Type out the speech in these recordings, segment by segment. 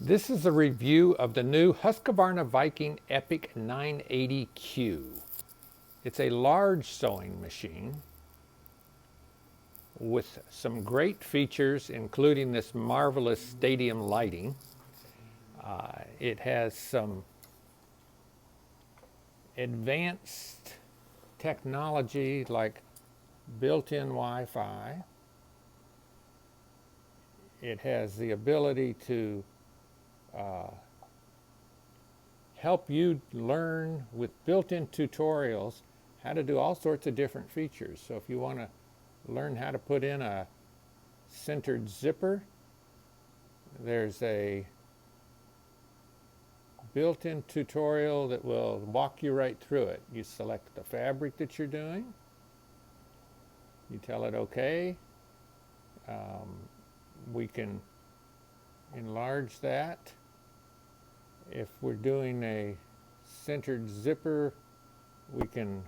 This is a review of the new Husqvarna Viking Epic 980Q. It's a large sewing machine with some great features, including this marvelous stadium lighting. It has some advanced technology like built-in Wi-Fi. It has the ability to help you learn with built-in tutorials how to do all sorts of different features. So if you want to learn how to put in a centered zipper, there's a built-in tutorial that will walk you right through it. You select the fabric that you're doing, you tell it okay, we can enlarge that. If we're doing a centered zipper, we can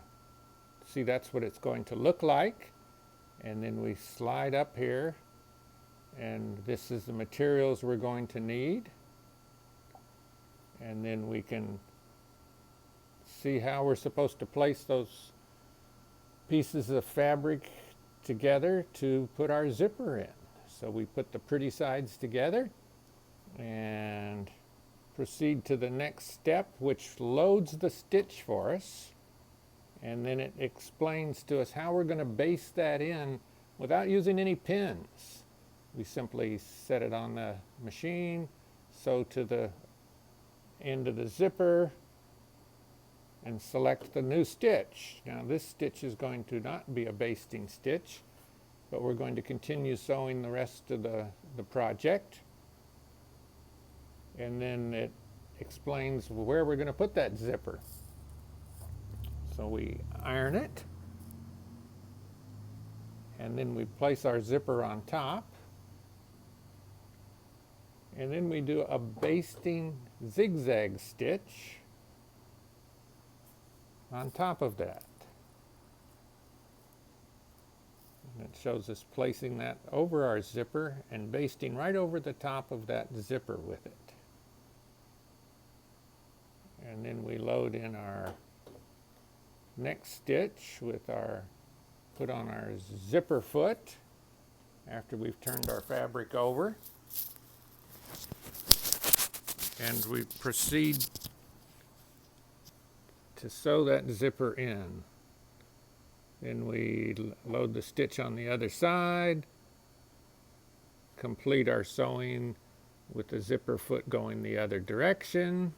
see that's what it's going to look like. And then we slide up here, and this is the materials we're going to need. And then we can see how we're supposed to place those pieces of fabric together to put our zipper in. So we put the pretty sides together and proceed to the next step, which loads the stitch for us, and then it explains to us how we're going to baste that in without using any pins. We simply set it on the machine, sew to the end of the zipper, and select the new stitch. Now this stitch is going to not be a basting stitch, but we're going to continue sewing the rest of the project. And then it explains where we're going to put that zipper. So we iron it, and then we place our zipper on top, and then we do a basting zigzag stitch on top of that. And it shows us placing that over our zipper and basting right over the top of that zipper with it. And then we load in our next stitch with our, put on our zipper foot after we've turned our fabric over. And we proceed to sew that zipper in. Then we load the stitch on the other side, complete our sewing with the zipper foot going the other direction.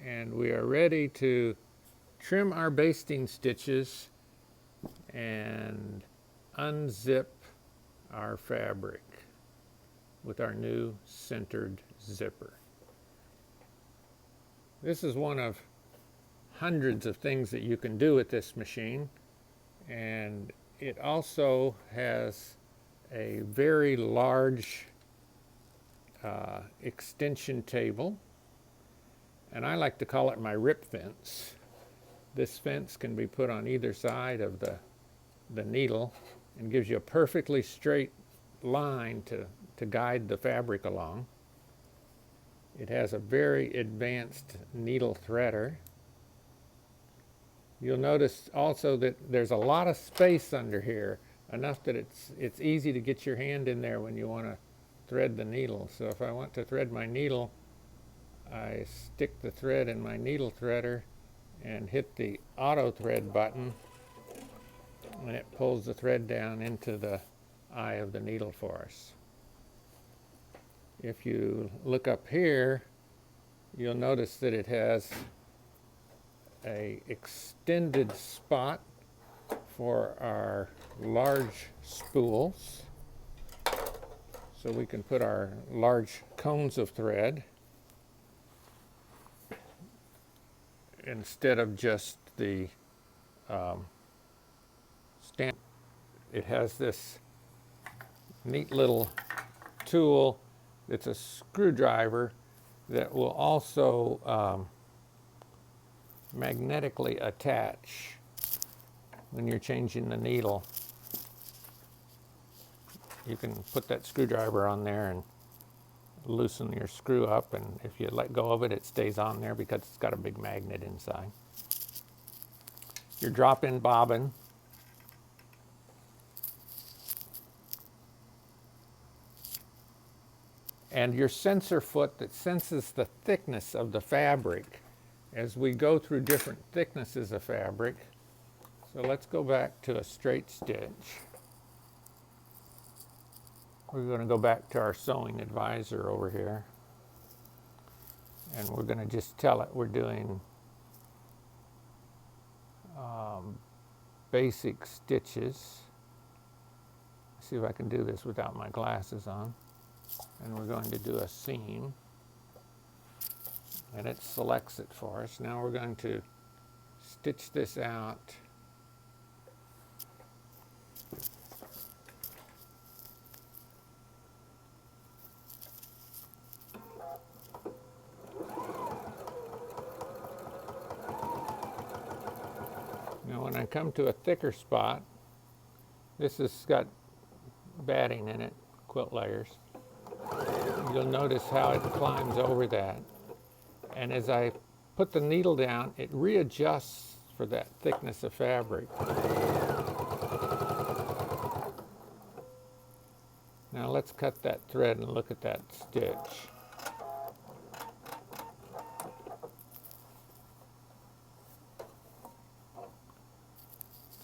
And we are ready to trim our basting stitches and unzip our fabric with our new centered zipper. This is one of hundreds of things that you can do with this machine, and it also has a very large extension table. And I like to call it my rip fence. This fence can be put on either side of the needle and gives you a perfectly straight line to guide the fabric along. It has a very advanced needle threader. You'll notice also that there's a lot of space under here, enough that it's easy to get your hand in there when you want to thread the needle. So if I want to thread my needle, I stick the thread in my needle threader and hit the auto thread button, and it pulls the thread down into the eye of the needle for us. If you look up here, you'll notice that it has a extended spot for our large spools, so we can put our large cones of thread instead of just the stand. It has this neat little tool that's a screwdriver that will also magnetically attach when you're changing the needle. You can put that screwdriver on there and loosen your screw up, and if you let go of it, it stays on there because it's got a big magnet inside. Your drop-in bobbin. And your sensor foot that senses the thickness of the fabric as we go through different thicknesses of fabric. So let's go back to a straight stitch. We're going to go back to our sewing advisor over here. And we're going to just tell it we're doing basic stitches. Let's see if I can do this without my glasses on. And we're going to do a seam. And it selects it for us. Now we're going to stitch this out. Now when I come to a thicker spot, this has got batting in it, quilt layers. You'll notice how it climbs over that. And as I put the needle down, it readjusts for that thickness of fabric. Now let's cut that thread and look at that stitch.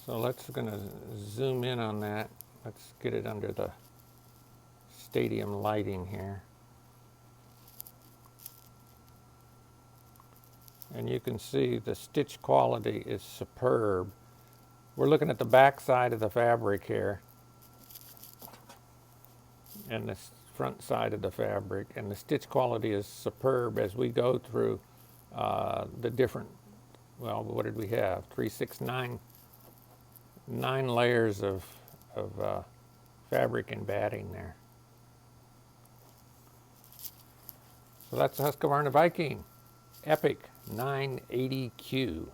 So let's gonna zoom in on that. Let's get it under the stadium lighting here. And you can see the stitch quality is superb. We're looking at the back side of the fabric here and the front side of the fabric, and the stitch quality is superb as we go through the different, well, what did we have? 3, 6, 9 layers of fabric and batting there. So that's the Husqvarna Viking Epic 980Q.